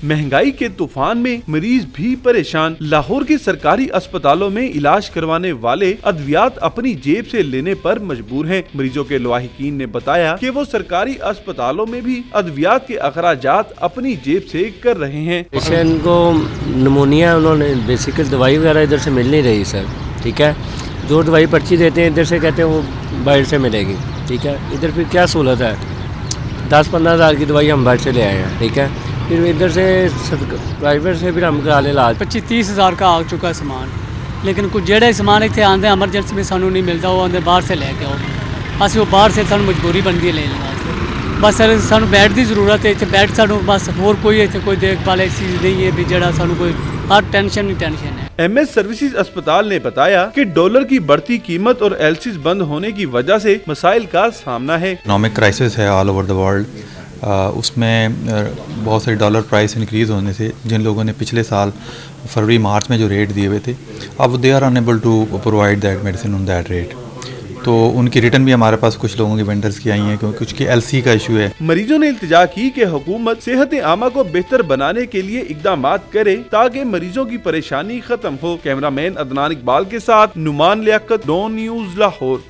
महंगाई के तूफान में मरीज भी परेशान। लाहौर के सरकारी अस्पतालों में इलाज करवाने वाले अद्वियात अपनी जेब से लेने पर मजबूर हैं। मरीजों के लवाहिकीन ने बताया कि वो सरकारी अस्पतालों में भी अद्वियात के अखराजात अपनी जेब से कर रहे हैं। पेशेंट को निमोनिया, उन्होंने बेसिकली दवाई वगैरह इधर से मिल नहीं रही सर, ठीक है। जो दवाई पर्ची देते हैं इधर से कहते हैं वो बाहर से मिलेगी, ठीक है। इधर फिर क्या सहूलत है, 10-15 हज़ार की दवाई हम बाहर से ले आए हैं, ठीक है। फिर इधर से प्राइवेट से फिर हम करा ले इलाज। 25-30 हज़ार का आ चुका है सामान, लेकिन कुछ जेड़े सामान इतने आते हैं एमरजेंसी में सानू नहीं मिलता, वो आते बाहर से लैके आओ। असं वो बाहर से सानू मजबूरी बनती है लेने वास्ते। बस सर सानू बैड की जरूरत है, इतने बैड सानू बस होर कोई इतने कोई देखभाल ऐसी चीज़ नहीं है भी जड़ा सानू कोई हर टेंशन ही टेंशन है। MS सर्विसेज अस्पताल ने बताया कि डॉलर की बढ़ती कीमत और एलसीज बंद होने की वजह से मसाइल का सामना है। इकोनॉमिक क्राइसिस है ऑल ओवर द वर्ल्ड, उसमें बहुत सारे डॉलर प्राइस इंक्रीज़ होने से जिन लोगों ने पिछले साल फरवरी मार्च में जो रेट दिए हुए थे, अब they are unable to provide that medicine on that rate. तो उनकी रिटर्न भी हमारे पास कुछ लोगों की वेंडर्स की आई हैं क्योंकि कुछ की LC का इशू है। मरीजों ने इल्तिजा की कि हुकूमत सेहत आमा को बेहतर बनाने के लिए इकदामात करे ताकि मरीजों की परेशानी खत्म हो। कैमरामैन अदनान इकबाल के साथ नुमान लियाकत, डॉन न्यूज़, लाहौर।